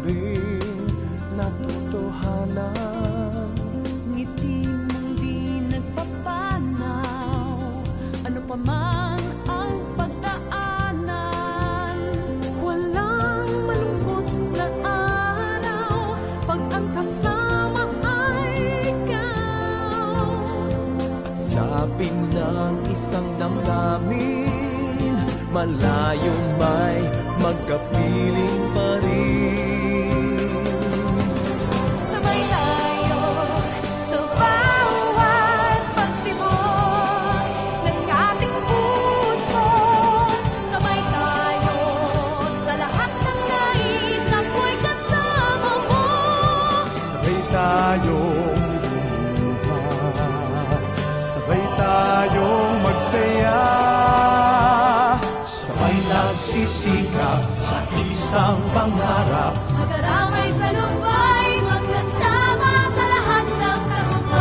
rin natotohanan. Ngiti mong di nagpapanaw, ano pa man ang pagdaanan. Walang malungkot na araw pag ang kasama ay ikaw. At sabi ng isang damdamin, malayo may magkapiling pa rin. Sabay tayo sa bawat pagtibok ng ating puso. Sabay tayo sa lahat ng nais, ako'y kasama mo. Sabay tayong lumuha, sabay tayong magsaya, sabay nagsisikap sa isang pangarap. Mag-aramay sa lumbay, magkasama sa lahat ng tagumpay.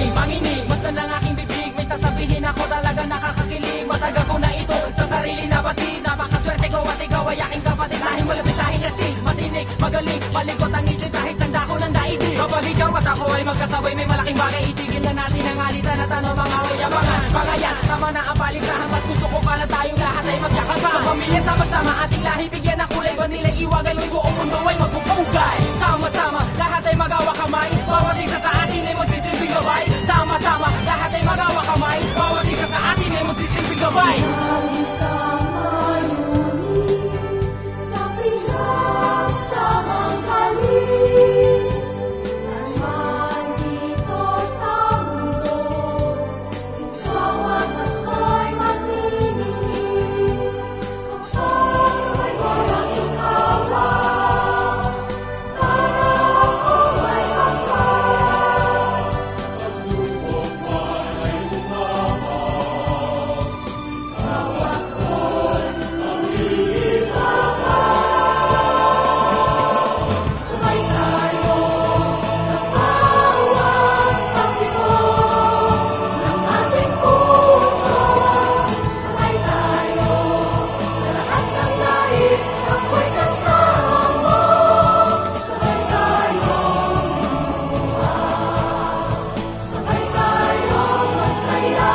Manginig, basta ng aking bibig, may sasabihin ako talaga nakakakilig. Matagal ko na ito sa sarili na batid, napakaswerte ko at ikaw ay aking kapatid. Lahing malapit, lahing astig, matinig, magaling, paligot ang isip kahit sanda ko ng daigdig. Kapag ikaw at ako ay magkasabay, may malaking bagay, itigil na natin ang alitan at ano mga wayabangan. Mga yan, tama na ang paligsahan, mas gusto ko pala tayong lahat ay magyakapan. Sa pamilya sama-sama, ating lahi bigyan ng kulay, ba nila iwagan mo yung buong mundo ay magpupugay. Sama-sama, lahat ay magawa kamay, bawat isa sa atin ay magsisilbing gabay. Sama-sama, lahat ay magawa kamay, bawat isa sa atin ay magsisilbing gabay. Isang layunin sa pinagsamang galing. Saan man dito sa mundo, ikaw at ako'y magniningning. Kapag may bayang ikaw para ako ay kapag pasubok man ay lumabas. Ikaw ako'y maglilipakan. Sabay tayo sa bawat pagtibok ng ating puso. Sabay tayo sa lahat ng nais, ako'y kasama mo. Sabay tayong lumuha, sabay tayong masaya,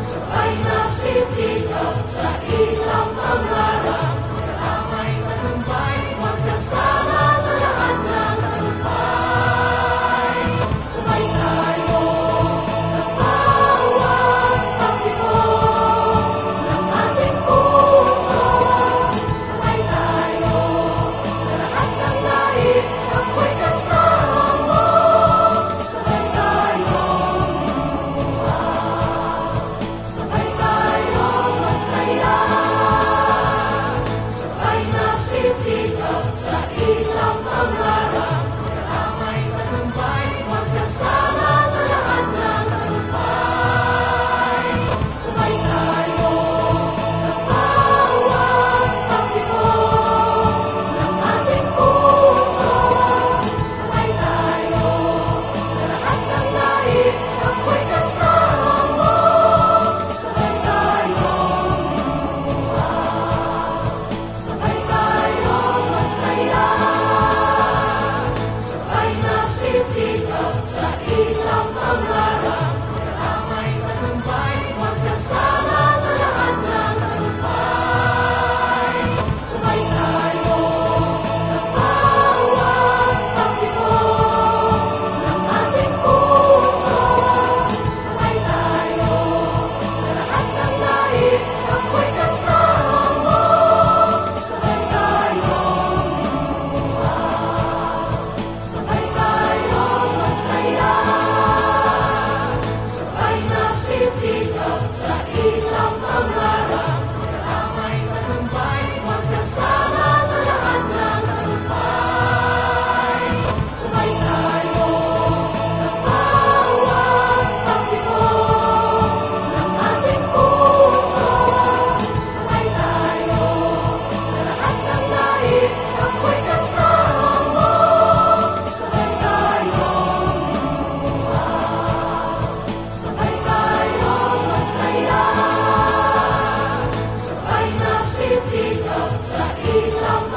sabay nagsisikap sa isang pangarap. Magkakamay sa lumbay, magkasama sa lahat ng tagumpay. Sabay tayo sa bawat Isang